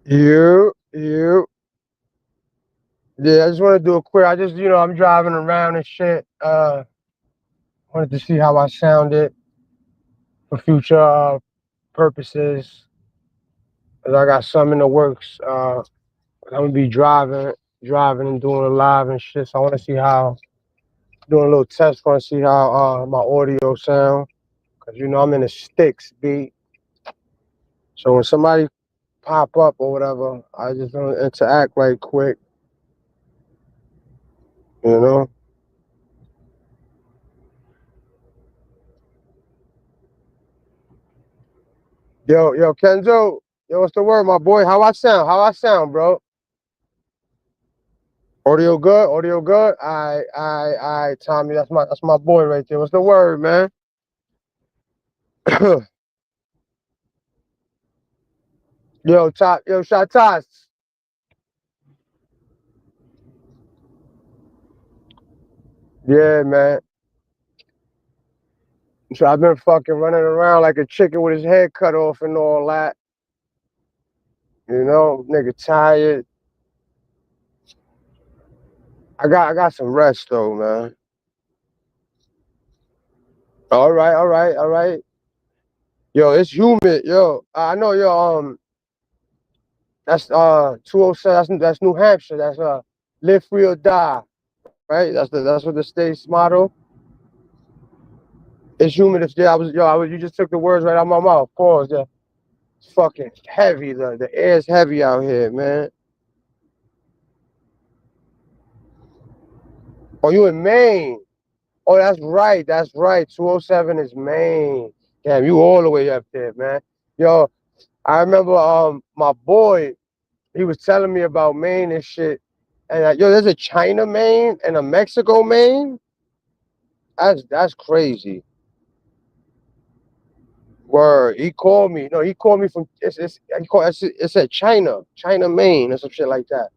You. Yeah, I just want to do a quick. I'm driving around and shit. Wanted to see how I sounded for future purposes. 'Cause I got some in the works. I'm gonna be driving and doing a live and shit. So I want to see how doing a little test. Want to see how my audio sound. Cause I'm in the sticks beat. So when somebody pop up or whatever, I just want to interact right quick. You know. Yo, Kenzo. Yo, what's the word, my boy? How I sound? How I sound, bro? Audio good? Audio good? I, Tommy. That's my boy right there. What's the word, man? Yo, Shatas. Yeah, man. So I've been fucking running around like a chicken with his head cut off and all that. Nigga tired. I got some rest though, man. All right. Yo, it's humid, yo. I know, yo. That's 207. That's New Hampshire. That's live free or die, right? That's what the state's motto. It's humid. If yeah, you just took the words right out of my mouth. Pause. Yeah, it's fucking heavy. The air is heavy out here, man. Oh, you in Maine? Oh, that's right. That's right. 207 is Maine. Damn, you all the way up there, man. Yo, I remember my boy. He was telling me about Maine and shit. And yo, there's a China Maine and a Mexico Maine. That's crazy. Word. He called me. No, he called me from. It said China, Maine, or some shit like that.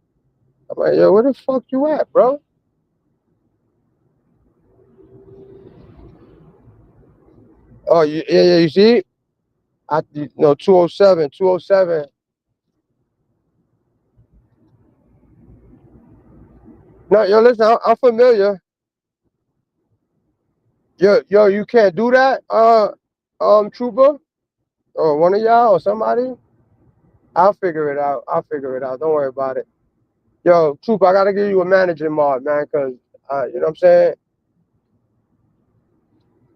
I'm like, yo, where the fuck you at, bro? Oh, yeah. You see, no 207, 207. No, yo, listen, I'm familiar. Yo, you can't do that, Trooper, or one of y'all, or somebody. I'll figure it out. I'll figure it out. Don't worry about it. Yo, Trooper, I gotta give you a manager mod, man, cause you know what I'm saying.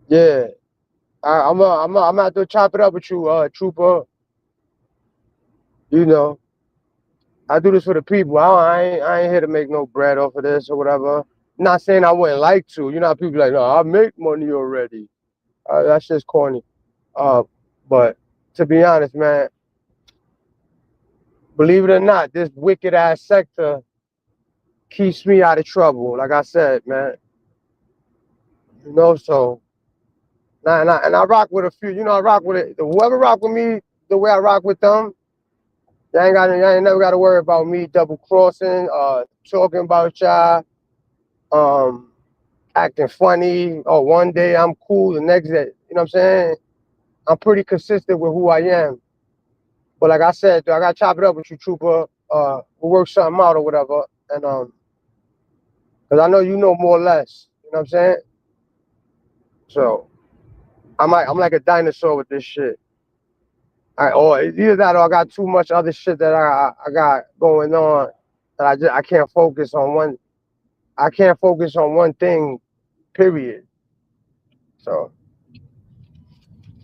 Yeah, I'm out to chop it up with you, Trooper. You know, I do this for the people. I ain't here to make no bread off of this or whatever. Not saying I wouldn't like to. You know how people be like, no, I make money already. That's just corny. Uh, but to be honest, man, believe it or not, this wicked ass sector keeps me out of trouble. Like I said, man, so and I rock with a few. I rock with it. Whoever rock with me the way I rock with them, you ain't never got to worry about me double crossing, talking about y'all, um, acting funny. Oh, one day I'm cool, the next day, you know what I'm saying? I'm pretty consistent with who I am. But like I said, I got to chop it up with you, Trooper. We'll work something out or whatever. And because I know you know more or less. You know what I'm saying? So I'm like a dinosaur with this shit. Or either that, or I got too much other shit that I got going on that I can't focus on one. I can't focus on one thing. Period. So,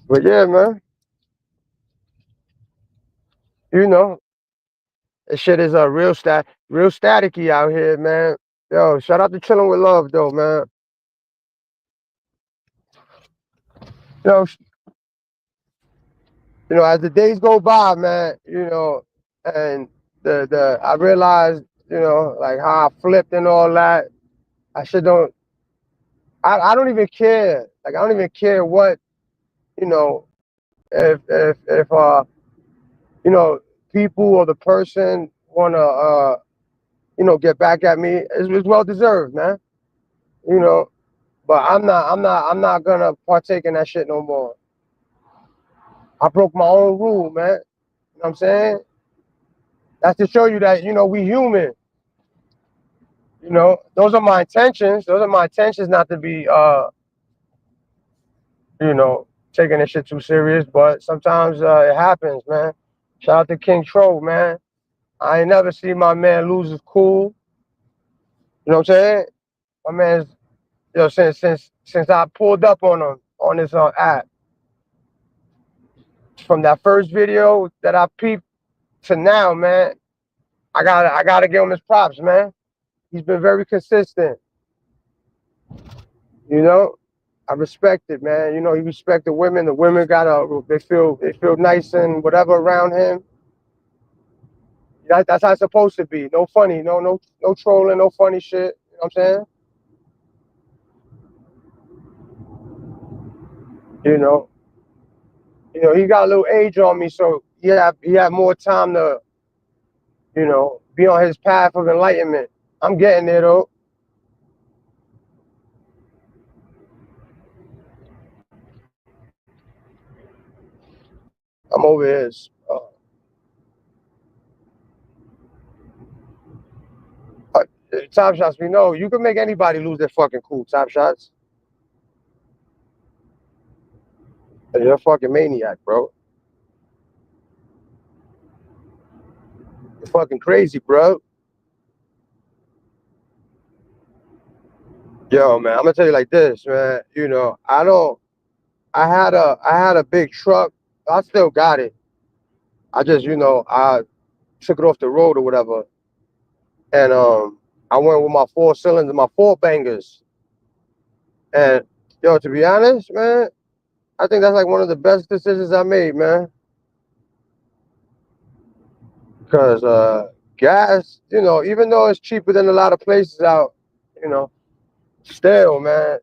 but yeah, man. You know, this shit is a real staticky out here, man. Yo, shout out to chilling with love, though, man. You know, as the days go by, man. And the I realized, like how I flipped and all that. I should don't. I don't even care. Like I don't even care what you know if you know people or the person wanna get back at me. It's well deserved, man. You know, but I'm not gonna partake in that shit no more. I broke my own rule, man. You know what I'm saying? That's to show you that, you know, we human. You know, those are my intentions. Those are my intentions, not to be, you know, taking this shit too serious. But sometimes it happens, man. Shout out to King Troll, man. I ain't never seen my man lose his cool. You know what I'm saying? My man's, you know, since I pulled up on him on this app, from that first video that I peeped to now, man, I gotta give him his props, man. He's been very consistent. You know, I respect it, man. You know, he respected women. The women they feel nice and whatever around him. That's how it's supposed to be. No funny, no trolling, no funny shit. You know what I'm saying? You know, he got a little age on me, so he had more time to, you know, be on his path of enlightenment. I'm getting there though. I'm over here. Top Shots, we know you can make anybody lose their fucking cool. Top Shots, you're a fucking maniac, bro. You're fucking crazy, bro. Yo, man, I'm gonna tell you like this, man. You know, I had a big truck. I still got it. I just, you know, I took it off the road or whatever, and I went with my 4 cylinders, my 4 bangers, and yo, to be honest, man, I think that's like one of the best decisions I made, man. Because gas, you know, even though it's cheaper than a lot of places out, you know, still, man,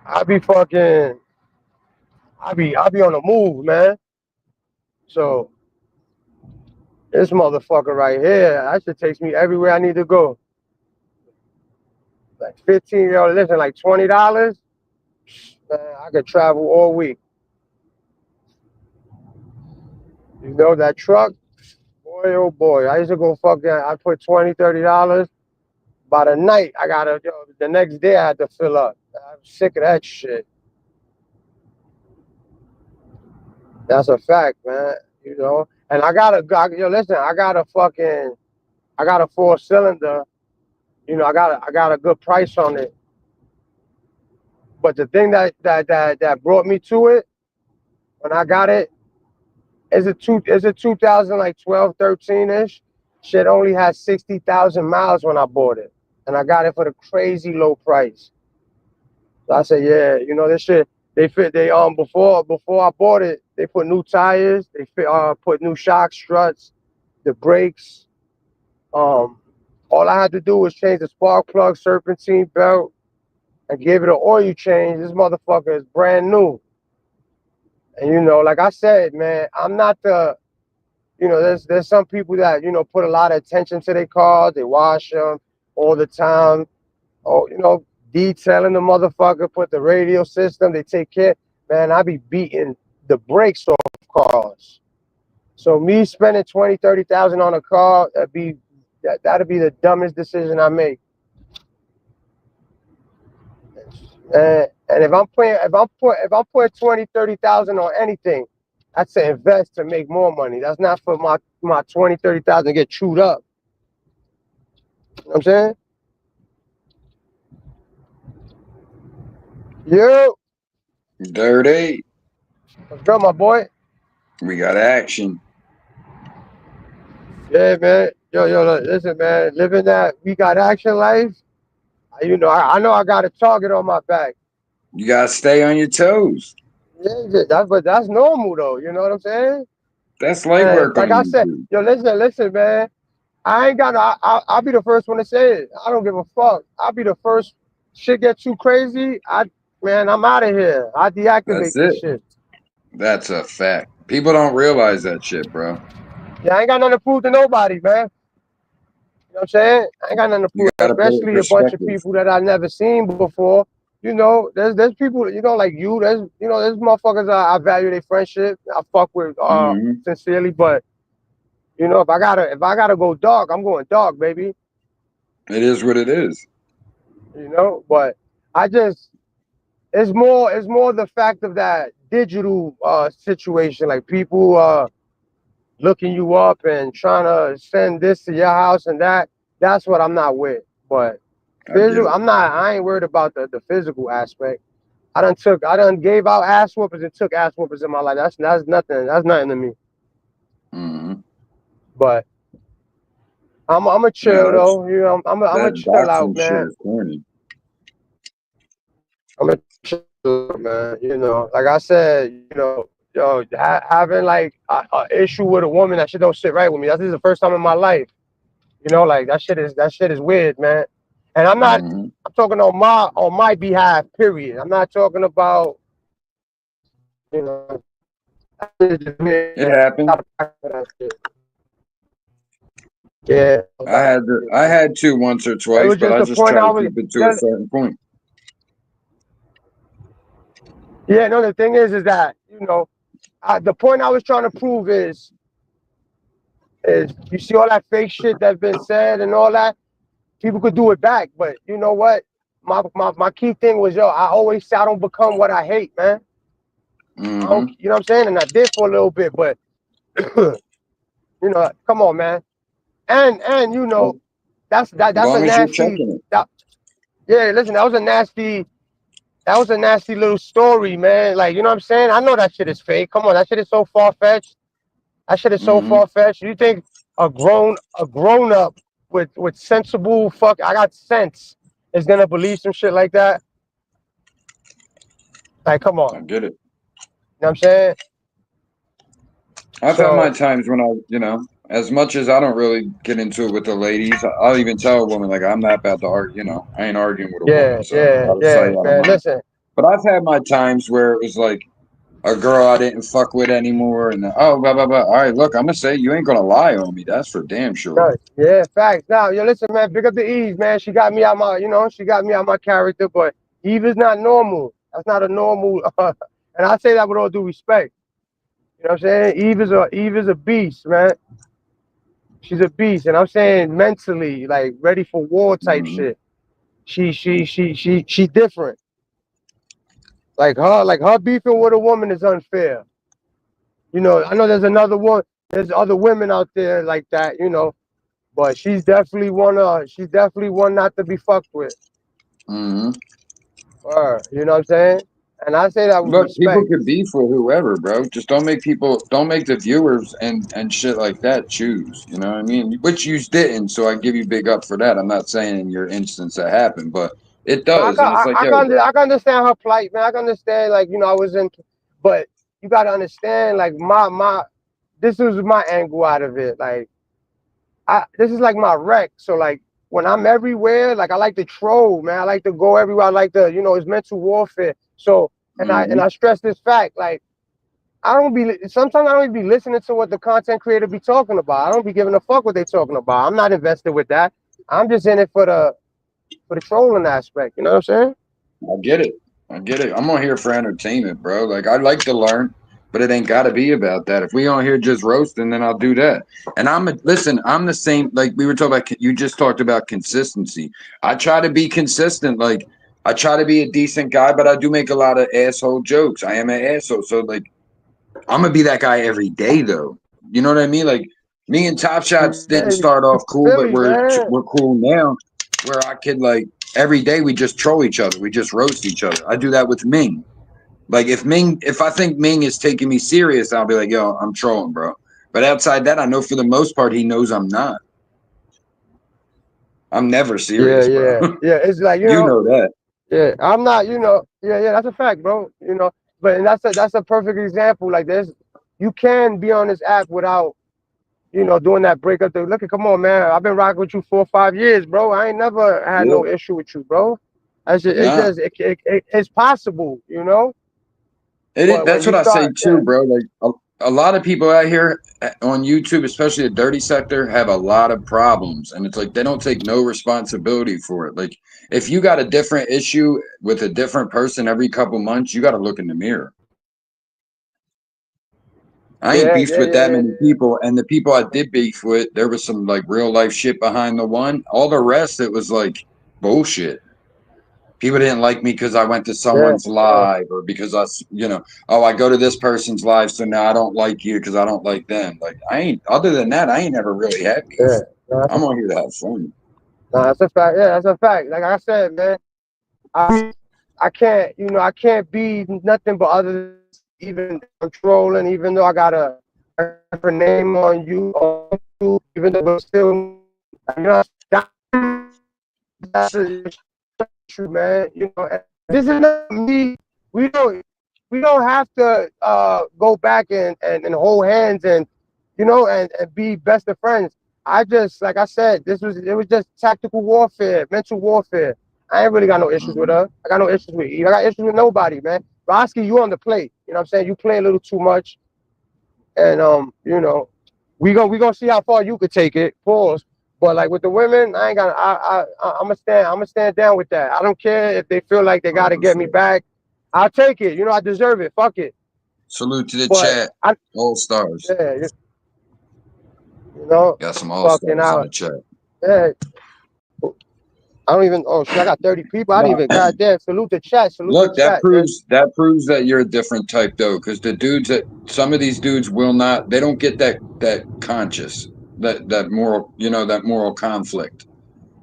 I be fucking, I be on the move, man. So this motherfucker right here, that shit takes me everywhere I need to go. Like 15-year-old, listen, like $20, man, I could travel all week. You know that truck, boy, oh boy, I used to go fucking, I put $20, $30. By the night, the next day I had to fill up. I'm sick of that shit. That's a fact, man. You know, and listen, I got a 4 cylinder. You know, I got a good price on it. But the thing that brought me to it when I got it is a 2000 like 12, 13 ish. Shit only had 60,000 miles when I bought it, and I got it for the crazy low price. So I said, yeah, you know, this shit. Before I bought it, they put new tires. They put new shock struts, the brakes. Um, all I had to do was change the spark plug, serpentine belt, and give it an oil change. This motherfucker is brand new. And you know, like I said, man, I'm not the, you know, there's some people that, you know, put a lot of attention to their cars. They wash them all the time. Oh, you know, detailing the motherfucker, put the radio system. They take care. Man, I be beating the brakes off cars. So me spending 20, 30,000 on a car, that'd be the dumbest decision I make. And if I'm putting 20, 30,000 on anything, that's to invest to make more money. That's not for my 20, 30,000 to get chewed up. You know what I'm saying? Yo, Dirty. what's good, my boy? We got action. Yeah, man. Yo, listen, man. Living that we got action life. You know, I know I got a target on my back. You gotta stay on your toes. Yeah, but that's normal though. You know what I'm saying? That's light And work like on I you, said, dude. yo, listen, man. I ain't got. I'll be the first one to say it. I don't give a fuck. I'll be the first. Shit get too crazy. Man, I'm out of here. I deactivate That's this it. shit. That's a fact. People don't realize that shit, bro. Yeah, I ain't got nothing to prove to nobody, man. You know what I'm saying? I ain't got nothing to You prove, gotta put it in especially a bunch of perspective. people that I never seen before. You know, there's people, you know, like you. There's motherfuckers I value their friendship. I fuck with Hmm. sincerely, but You know, if I gotta go dark, I'm going dark, baby. It is what it is. You know, but I just it's more the fact of that digital situation, like people looking you up and trying to send this to your house and that. That's what I'm not with. But I get physical, it. I ain't worried about the physical aspect. I done gave out ass whoopers and took ass whoopers in my life. That's nothing to me. Hmm. But I'm a Yeah, chill though. You know, I'm a that chill out, boxing shit man. is corny. I'm a chill out, man. You know, like I said, you know, having like a issue with a woman, that shit don't sit right with me. This is the first time in my life. You know, like that shit is weird, man. And Hmm. I'm talking on my behalf, period. I'm not talking about, you know, that's just me. It happened. Yeah. I had to once or It twice, was but just I the just point try I to was. keep it to a certain point. Yeah, no. The thing is that the point I was trying to prove is you see all that fake shit that's been said and all that. People could do it back, but you know what? My key thing was I always say I don't become what I hate, man. I Hmm. don't, you know what I'm saying? And I did for a little bit, but you know, come on, man. And you As know, that's a long as you're nasty. checking it. Yeah, listen, that was a nasty little story, man. Like, you know what I'm saying? I know that shit is fake. Come on, that shit is so far fetched. That shit is so Hmm. far fetched. You think a grown up with sensible I got sense is gonna believe some shit like that? Like, come on. I get it. You know what I'm saying? I've had my So times when as much as I don't really get into it with the ladies, I'll even tell a woman, like, I'm not about to argue, I ain't arguing with a woman, so I'll tell yeah, you I don't man. mind. Listen, But I've had my times where it was like a girl I didn't fuck with anymore, and oh, blah, blah, blah. All right, look, I'm gonna say you ain't gonna lie on me. That's for damn sure. yeah, facts. Now, listen, man. Pick up the Eve, man. She got me out she got me out my character. But Eve is not normal. That's not a normal. And I say that with all due respect. You know what I'm saying? Eve is a beast, man. She's a beast, and I'm saying mentally, like ready for war type Hmm. shit. She different. Like her beefing with a woman is unfair. You know, I know there's other women out there like that, but she's definitely one not to be fucked with. Hmm. You know what I'm saying? And I say that with Look, people respect. could beef with whoever, bro. Just don't make the viewers and shit like that choose. You know what I mean? Which you didn't, so I give you big up for that. I'm not saying in your instance that happened, but it No, does, and it's like, yo, I can understand her plight, man. I can understand, like, I was in, but you got to understand, like, this was my angle out of it. Like, this is like my wreck. So, like, when I'm everywhere, like, I like to troll, man. I like to go everywhere. I like to, it's mental warfare. So, and hmm. I stress this fact, like, sometimes I don't even be listening to what the content creator be talking about. I don't be giving a fuck what they talking about. I'm not invested with that. I'm just in it for the trolling aspect. You know what I'm saying? I get it. I get it. I'm on here for entertainment, bro. Like I like to learn, but it ain't got to be about that. If we on here just roasting, then I'll do that. And listen. I'm the same. Like we were talking about. You just talked about consistency. I try to be consistent. Like I try to be a decent guy, but I do make a lot of asshole jokes. I am an asshole, so like I'm gonna be that guy every day, though. You know what I mean? Like me and Top Shots Yeah, didn't start off cool, but Philly, man. we're cool now. Where I could like every day we just troll each other, we just roast each other. I do that with Ming. Like if I think Ming is taking me serious, I'll be like, yo, I'm trolling, bro. But outside that, I know for the most part he knows I'm not. I'm never Yeah, serious, bro. yeah, yeah. It's like You know that. yeah. I'm not, yeah. That's a fact, bro. But and that's a perfect example. Like you can be on this app without, doing that breakup thing. Look, come on, man. I've been rocking with you 4 or 5 years, bro. I ain't never had Yeah. no issue with you, bro. Nah. It's possible, But when That's you what I say start, too, bro. Like a lot of people out here on YouTube, especially the dirty sector, have a lot of problems, and it's like they don't take no responsibility for it. Like if you got a different issue with a different person every couple months, you got to look in the mirror. I ain't beefed with that many people, and the people I did beef with, there was some like real life shit behind the one. All the rest, it was like bullshit. People didn't like me because I went to someone's live, or because oh, I go to this person's live, so now I don't like you because I don't like them. Like I ain't. Other than that, I ain't never really had beef. Yeah, no, I'm on here to have fun. no, that's a fact. Yeah, that's a fact. Like I said, man, I can't, I can't be nothing but other than even controlling, even though I got a different name on you, even though it's still, that's a issue, man. This is not me. We don't have to go back and hold hands and and be best of friends. I just, like I said, it was just tactical warfare, mental warfare. I ain't really got no issues with her. I got no issues with Eve. I got issues with nobody, man. Roski, you on the plate. You know what I'm saying? You play a little too much. And we gonna see how far you could take it. Pause. But like with the women, I ain't got. I'm gonna stand down with that. I don't care if they feel like they gotta get me back. I'll take it. I deserve it. Fuck it. Salute to the chat. All stars. Yeah. Got some all stars in the chat. Yeah. I don't even. Oh shit! I got 30 people. I didn't even. Goddamn! Salute the chat. Look, that proves that you're a different type though, because the dudes some of these dudes will not. They don't get that conscious, that moral, that moral conflict.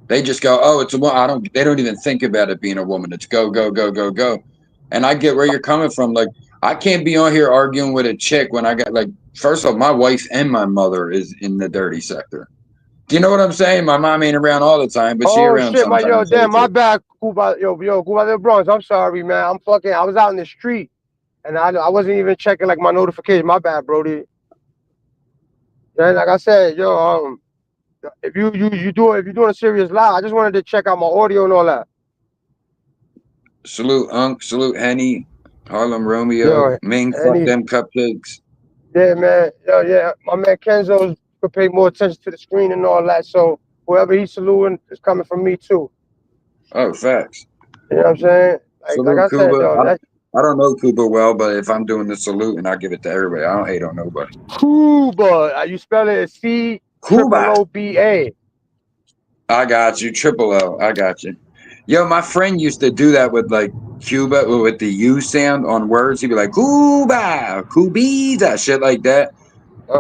They just go, oh, it's a woman. They don't even think about it being a woman. It's go, go, go, go, go. And I get where you're coming from. Like, I can't be on here arguing with a chick when I got first of all, my wife and my mother is in the dirty sector. Do you know what I'm saying? My mom ain't around all the time, but she around sometimes. Oh shit, my bad, Cuba, Cuba the Bronx. I'm sorry, man. I was out in the street, and I wasn't even checking my notification. My bad, Brody. And like I said, if you're doing a serious live, I just wanted to check out my audio and all that. Salute Unc, salute Henny, Harlem Romeo, Ming, fuck them cupcakes. Yeah, man. Yeah. My man Kenzo's could pay more attention to the screen and all that. So whoever he's saluting is coming from me too. Oh, facts. You know what I'm saying? Like I said, I don't know Cuba well, but if I'm doing the salute, and I give it to everybody, I don't hate on nobody. Cuba, you spell it C-O-O-B-A. I got you, triple O. I got you. Yo, my friend used to do that with Cuba with the U sound on words. He'd be like Cuba, Cubita, shit like that.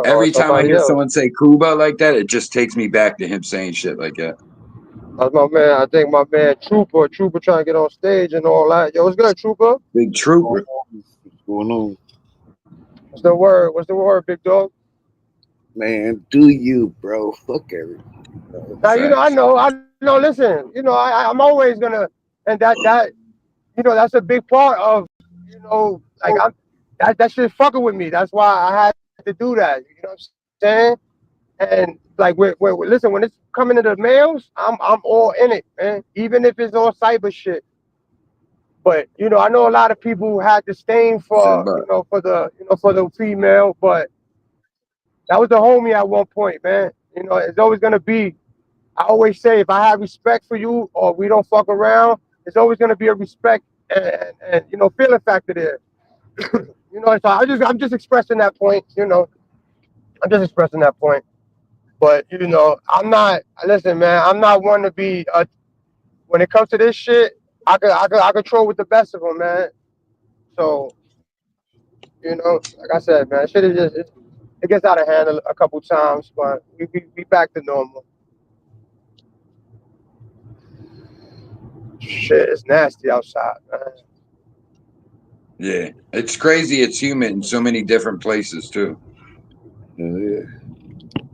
Every time I hear someone say Cuba like that, it just takes me back to him saying shit like that. That's my man. I think my man Trooper trying to get on stage and all that. Yo, what's good, Trooper? Big Trooper. What's going on? What's the word? What's the word, big dog? Man, do you, bro? Fuck everything. Now I know. Listen, I'm always gonna, and that that's a big part of, that shit fucking with me. That's why I had to do that. You know what I'm saying? And listen, when it's coming to the males, I'm all in it, man. Even if it's all cyber shit. But I know a lot of people who had disdain for for the female, but that was the homie at one point, man. It's always gonna be. I always say, if I have respect for you, or we don't fuck around, it's always gonna be a respect and feeling factor there. So I'm just expressing that point. I'm just expressing that point. But I'm not. Listen, man, I'm not one to be. When it comes to this shit, I control with the best of them, man. So, like I said, man, shit is just it gets out of hand a couple times, but we back to normal. Shit, it's nasty outside, man. Yeah, it's crazy. It's humid in so many different places too. Yeah.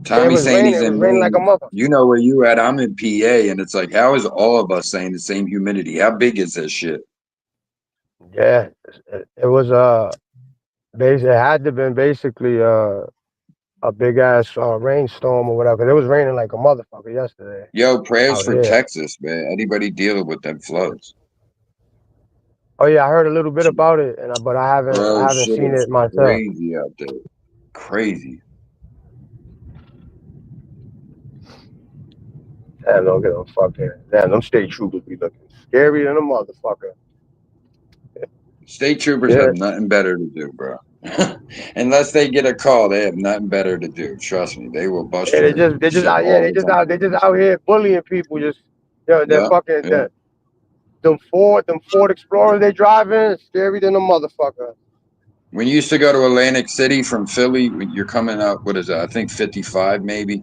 Tommy's saying he's in Maine. Like a mother. You know where you at? I'm in PA, and it's like, how is all of us saying the same humidity? How big is this shit? Yeah, it was it had to been basically a big ass rainstorm or whatever. It was raining like a motherfucker yesterday. Yo, prayers for Texas, man. Anybody dealing with them floods? Oh yeah, I heard a little bit about it, but I haven't seen it myself. Crazy out there, crazy. Damn, don't get them fucking. Damn, them state troopers be looking scary than a motherfucker. State troopers have nothing better to do, bro. Unless they get a call, they have nothing better to do. Trust me, they will bust Yeah, your they just shit out, yeah, all the time. they just out here bullying people. Just, they're Yeah, fucking, yeah. them Ford Explorers they driving, scary than a motherfucker. When you used to go to Atlantic City from Philly, when you're coming up, what is that? I think 55 maybe,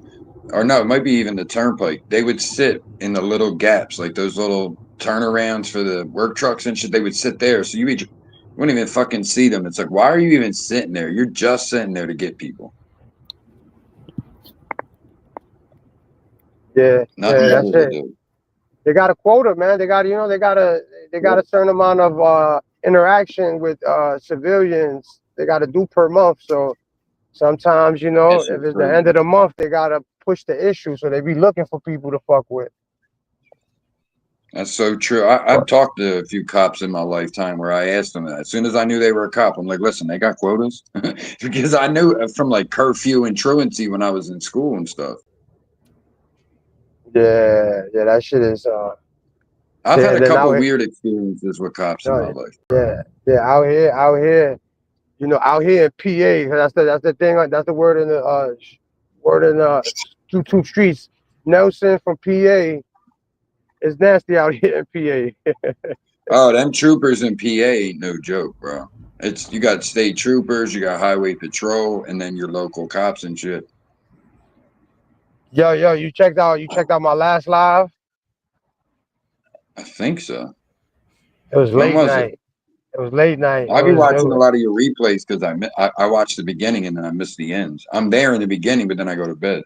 or no, it might be even the turnpike. They would sit in the little gaps, like those little turnarounds for the work trucks and shit. They would sit there, so you wouldn't even fucking see them. It's like, why are you even sitting there? You're just sitting there to get people. Yeah, Nothing yeah, that's better to it. do. They got a quota, man. They got a certain amount of interaction with civilians. They got to do per month. So sometimes, It's if it's the crazy. end of the month, they gotta push the issue. So they be looking for people to fuck with. That's so true. I've talked to a few cops in my lifetime where I asked them that. As soon as I knew they were a cop, I'm like, listen, they got quotas? Because I knew from like curfew and truancy when I was in school and stuff. Yeah, yeah, that shit is. I've had Yeah, a then couple out here, weird experiences with cops in my no, life. yeah, yeah, out here, out here in PA. That's the thing. That's the word in the word in two streets. Nelson from PA is nasty out here in PA. Oh, them troopers in PA ain't no joke, bro. It's you got state troopers, you got highway patrol, and then your local cops and shit. Yo, you checked out my last live. I think so. It was When late was it? night. It was late night. I'll be watching a lot of your replays because I watched the beginning and then I missed the ends. I'm there in the beginning, but then I go to bed.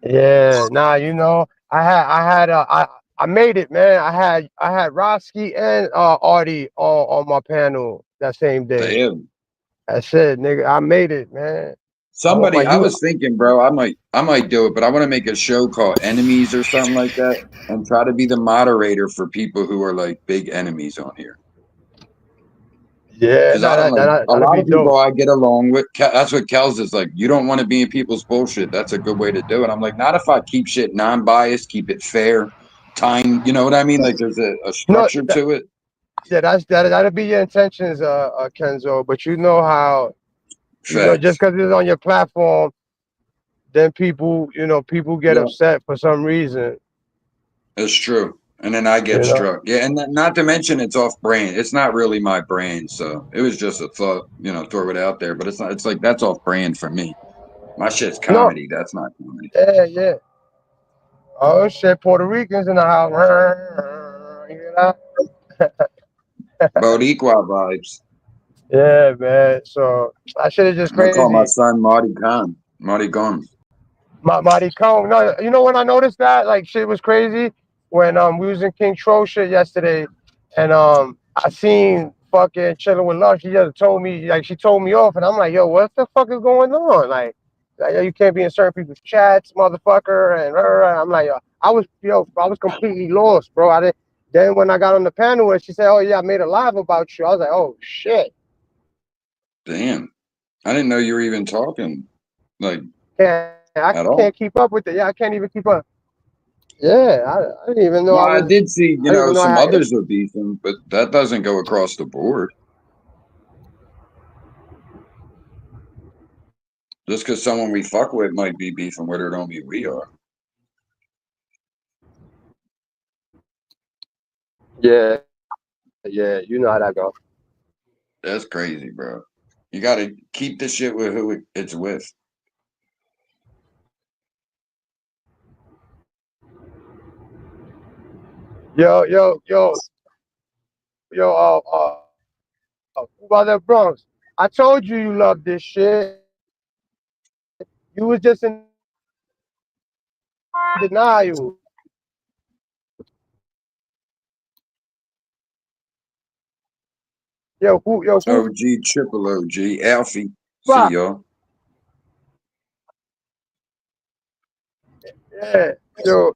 Yeah, nah, I made it, man. I had Roski and Artie on my panel that same day. Damn. That's it, nigga. I made it, man. I hope Somebody, I you was thinking, bro, I might do it, but I want to make a show called Enemies or something like that, and try to be the moderator for people who are like big enemies on here. yeah, Because I don't like a that'd lot be of people dope. I get along with. That's what Kels is like. You don't want to be in people's bullshit. That's a good way to do it. I'm like, not if I keep shit non-biased, keep it fair, time. You know what I mean? Like, there's a No, structure to it. yeah, that'd be your intentions, Kenzo. But you know how, just Facts. because it's on your platform, then people get Yeah, upset for some reason. it's true. And then I You get know. struck. Yeah, and not to mention it's off brand. It's not really my brand, so it was just a thought. Throw it out there. But it's not. It's like that's off brand for me. My shit's No, comedy. That's not comedy. yeah, yeah. Oh shit, Puerto Ricans in the house. You know? Boricua vibes. Yeah, man. So that shit is just I'm gonna call my crazy. son Marty Khan. Marty Khan. Marty Cone. No, you know when I noticed that, like shit was crazy when we was in King Troll shit yesterday, and I seen fucking chilling with love. She just told me, like, she told me off, and I'm like, yo, what the fuck is going on? Like, yo, you can't be in certain people's chats, motherfucker, and I'm like, I was completely lost, bro. I didn't. Then when I got on the panel and she said, "Oh yeah, I made a live about you," I was like, "Oh shit." Damn. I didn't know you were even talking like I at all. can't keep up with it. Yeah, I can't even keep up. Yeah, I didn't even know Well, I I was. did see, I didn't even know I some had. others were beefing, but that doesn't go across the board. Just because someone we fuck with might be beefing with her don't mean we are. Yeah, yeah, you know how that go. That's crazy, bro. You got to keep the shit with who it's with. Yo, yo, yo, yo. Brother Bronx. I told you you love this shit. You was just in denial. Who? OG, triple OG, Alfie. See Fuck. y'all. Yeah, yo.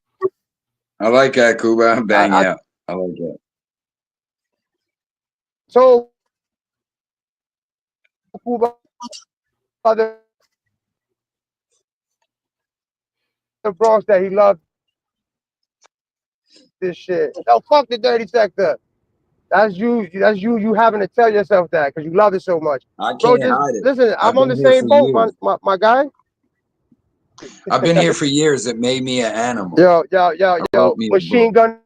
I like that, Cuba. Bang I out. I like that. told Cuba the Bronx that he loved this shit. Yo, fuck the dirty sector. That's you. That's you. You having to tell yourself that because you love it so much, I bro. can't Just hide it. listen. I've I'm on been the here same for boat, years. my guy. I've been here for years. It made me an animal. Yo, I wrote me a book. Machine Gun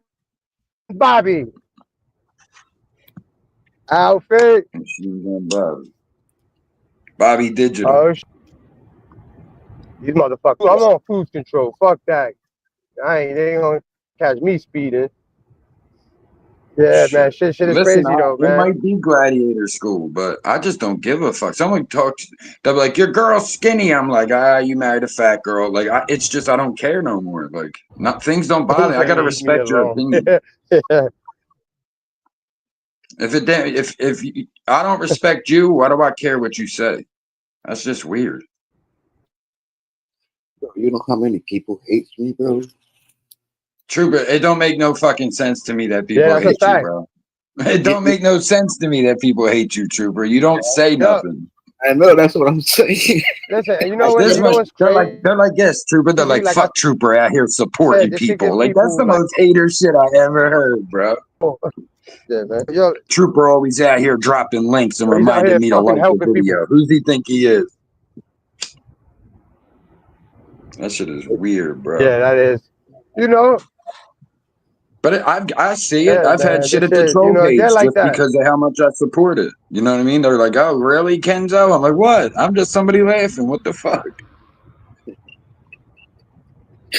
Bobby outfit. Machine Gun Bobby. Bobby Digital. Oh, these motherfuckers. I'm on cruise control. Fuck that. They ain't gonna catch me speeding. Yeah, man. Shit. Shit is Listen, crazy though, it man. might be gladiator school, but I just don't give a fuck. Someone talks, they're like, "Your girl's skinny." I'm like, you married a fat girl. Like, it's just I don't care no more. Like, not things don't bother He me. I said, gotta "Leave me respect your alone." opinion. If I don't respect you, why do I care what you say? That's just weird. Bro, you know how many people hate me, bro? True, but it don't make no fucking sense to me that Yeah, people that's a hate you, fact. bro. It don't make no sense to me that people hate you, Trooper. You don't say Yo, nothing. I know that's what I'm saying. listen, and This you know much, what's they're like this, Trooper. They're crazy? like, Like I fuck Trooper out here supporting said, this shit people. gives Like, that's people the like, most hater shit I ever heard, bro. yeah, man. Yo, Trooper always out here dropping links and he's out reminding here me to fucking like the helping people. video. Who's he think he is? That shit is weird, bro. Yeah, that is. You know, But I see it. yeah, I've had man. shit This at the shit, troll page they're like just that. because of how much I support it. You know what I mean? They're like, "Oh, really, Kenzo?" I'm like, "What? I'm just somebody laughing. What the fuck?"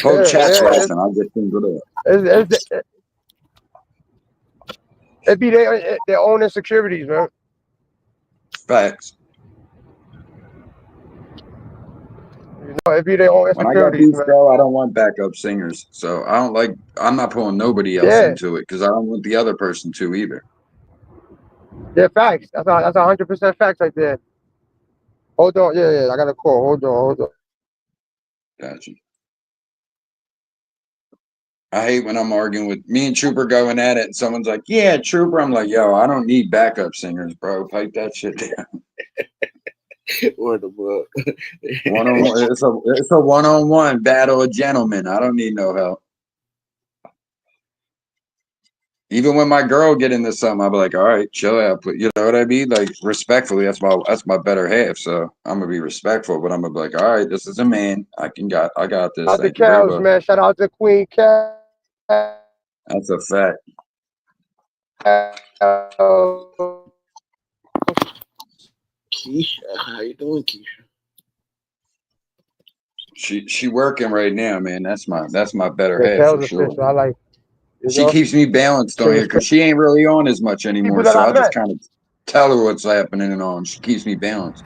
Whole Yeah, chat's yeah. laughing. I just think of it. It be their own insecurities, man. Facts. It be their own When I got insecurities, beef, man. bro, I don't want backup singers. So I don't like. I'm not pulling nobody else Yeah, into it because I don't want the other person to either. yeah, facts. That's 100% facts right there. Hold on, yeah. I got a call. Hold on. Gotcha. I hate when I'm arguing with me and Trooper going at it, and someone's like, "Yeah, Trooper." I'm like, "Yo, I don't need backup singers, bro. Pipe that shit down." Or the book. One on one. It's a one-on-one battle of gentlemen. I don't need no help. Even when my girl get into something, I'll be like, "All right, chill out." But you know what I mean? Like respectfully, that's my better half. So I'm gonna be respectful, but I'm gonna be like, "All right, this is a man. I got this. Out to Thank you very Cows, much." man. Shout out to Queen Cows. That's a fact. Keisha, how you doing, Keisha? She working right now, man. That's my better The half for Cows sure. official. I like, She keeps me balanced on shit here was because she ain't really on as much people anymore. that So I I just met. kind of tell her what's happening and on. She keeps me balanced.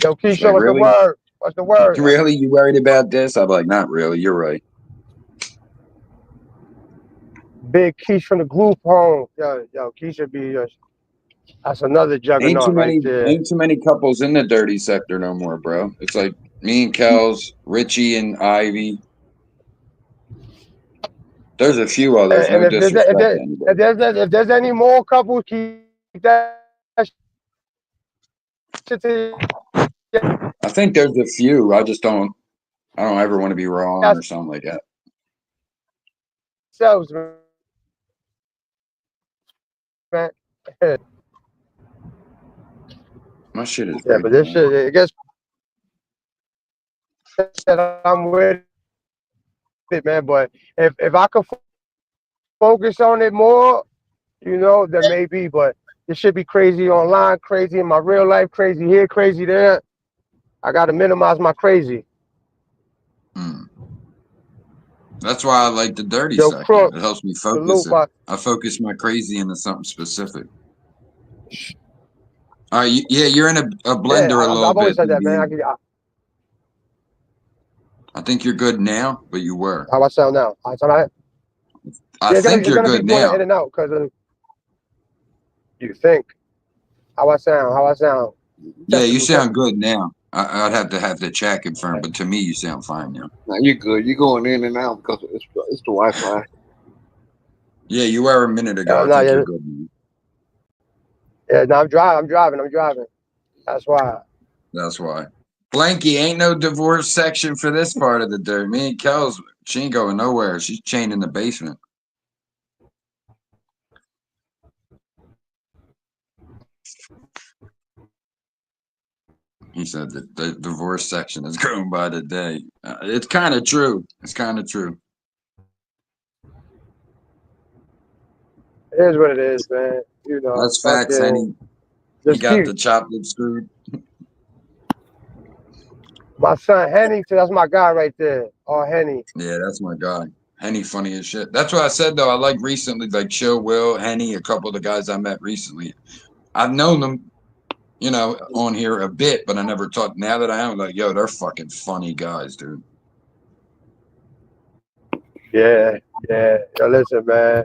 Yo, She's Keisha, like, what's the "Really? word? What's the word? Really? You worried about this?" I'm like, "Not really. You're right." Big Keisha from the group home. Yo, Keisha be that's another juggernaut right there. Ain't too many couples in the dirty sector no more, bro. It's like me and Kels, Richie and Ivy. There's a few others. And No if disrespect to anybody. if there's any more couples, keep that shit to I think there's a few. I don't ever want to be wrong or something like that. yourselves, man. My shit is Yeah, but breaking this up. shit, it gets that I'm with it, man. But if I could focus on it more, then maybe. But this should be crazy online, crazy in my real life, crazy here, crazy there. I got to minimize my crazy. That's why I like the dirty Yo, sector. Crook, It helps me the focus loop. it. I focus my crazy into something specific. All right, yeah, you're in a Yeah, blender a little I've always bit. said that, man. I think you're good now, but you were. How I sound now? I sound right? I Yeah, think it's you're gonna be good going now. in and out because you think how I sound. How I sound. Yeah, you Testing. sound good now. I'd have to chat confirm, but to me, you sound fine now. Now you're good. You're going in and out because it's the Wi-Fi. Yeah, you were a minute ago. I'm I not think you're yet. good now. Yeah, no, I'm driving. That's why. That's why. Blanky, ain't no divorce section for this part of the dirt. Me and Kels, she ain't going nowhere. She's chained in the basement. He said that the divorce section is growing by the day. It's kind of true. It's kind of true. It is what it is, man. You know, That's facts, fucking Henny. He just got keep the chocolate screwed. my son Henny. That's my guy right there. Oh, Henny. Yeah, that's my guy. Henny funny as shit. That's what I said though. I like recently, like Chill Will, Henny, a couple of the guys I met recently. I've known them, you know, on here a bit, but I never talked. Now that I am, like, yo, they're fucking funny guys, dude. Yeah, yeah. Yo, listen, man.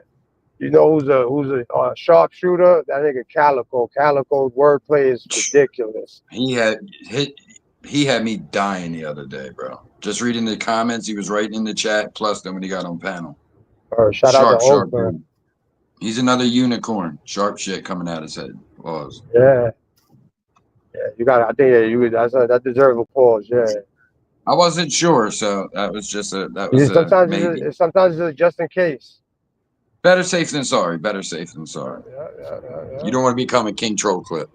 You know who's a sharpshooter? That nigga Calico. Calico's wordplay is ridiculous. He had me dying the other day, bro. Just reading the comments he was writing in the chat. Plus, then when he got on panel, Shout out to sharp Oakland. dude. He's another unicorn. Sharp shit coming out his head. Pause. Yeah. Yeah, you got. I think that deserves a pause. Yeah. I wasn't sure, so that was a maybe. Sometimes it's just in case. Better safe than sorry. Better safe than sorry. Yeah. You don't want to become a King Troll clip.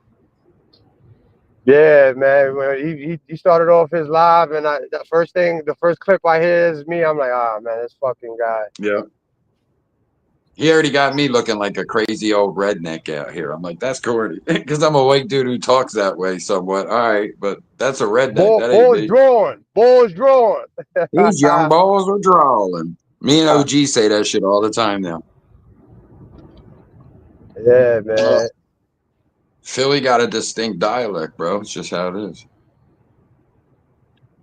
Yeah, man. When he started off his live, and the first clip I hear is me. I'm like, man, this fucking guy. Yeah. He already got me looking like a crazy old redneck out here. I'm like, that's corny. Because I'm a white dude who talks that way somewhat. All right, but that's a redneck. That ain't me. Balls drawn. These young balls are drawing. Me and OG say that shit all the time now. Yeah, man. Philly got a distinct dialect, bro. It's just how it is.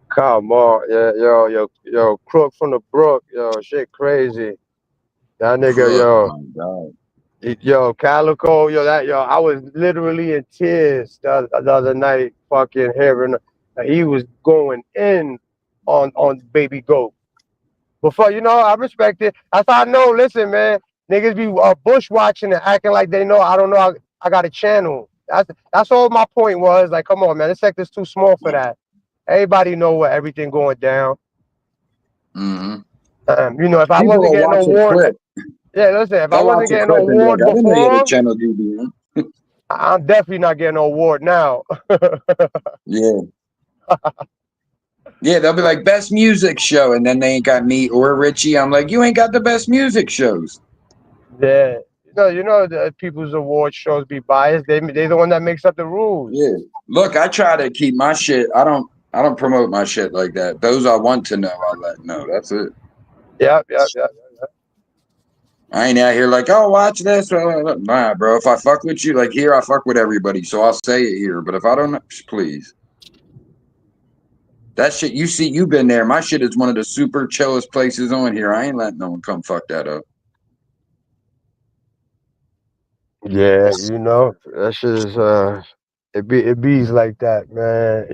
Come on. Yeah, yo, Crook from the Brook. Yo, shit crazy. That nigga, Crook, yo, Calico, I was literally in tears the other night, fucking hearing he was going in on Baby Goat. Before, I respect it. That's how I know. Listen, man, niggas be bush watching and acting like they know. I don't know. I got a channel. That's all my point was. Like, come on, man, this sector's too small for that. Everybody know what everything going down. Mm-hmm. If I wasn't getting no award, listen, if I wasn't getting no award before, channel DB, huh? I'm definitely not getting no award now. Yeah. Yeah, they'll be like, best music show, and then they ain't got me or Richie. I'm like, you ain't got the best music shows. Yeah. The people's award shows be biased. They the one that makes up the rules. Yeah. Look, I try to keep my shit. I don't promote my shit like that. Those I want to know, I let know. That's it. Yep. I ain't out here like, oh, watch this. Nah, bro. If I fuck with you, like here, I fuck with everybody. So I'll say it here. But if I don't, please. That shit, you see, you've been there. My shit is one of the super chillest places on here. I ain't letting no one come fuck that up. Yeah, that shit is it bees like that, man.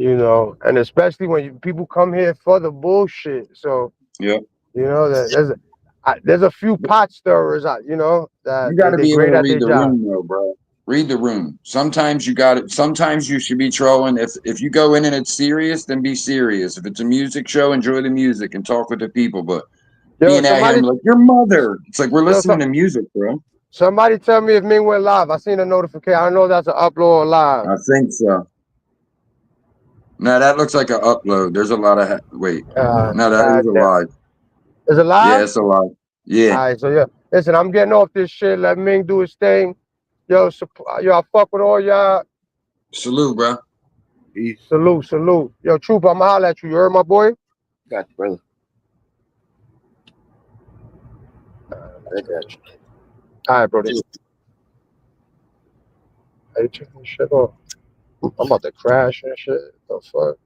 And especially when people come here for the bullshit. So yeah, there's a few pot stirrers that you got to be able to read the room, though, bro. Read the room. Sometimes you got it. Sometimes you should be trolling. If you go in and it's serious, then be serious. If it's a music show, enjoy the music and talk with the people. But being out here, I'm like, your mother. It's like we're listening to music, bro. Somebody tell me if Ming went live. I seen a notification. I know that's an upload live. I think so. No, that looks like an upload. There's a lot of wait. No, that is a live. Is it live? Yeah, it's a live. Yeah. All right, so yeah. Listen, I'm getting off this shit. Let Ming do his thing. Yo, I fuck with all y'all. Salute, bro. Peace. Salute. Yo, Trooper, I'ma holler at you. You heard my boy? Got you, brother. I got you. All right, brother. Hey, check this shit off. I'm about to crash and shit. The fuck?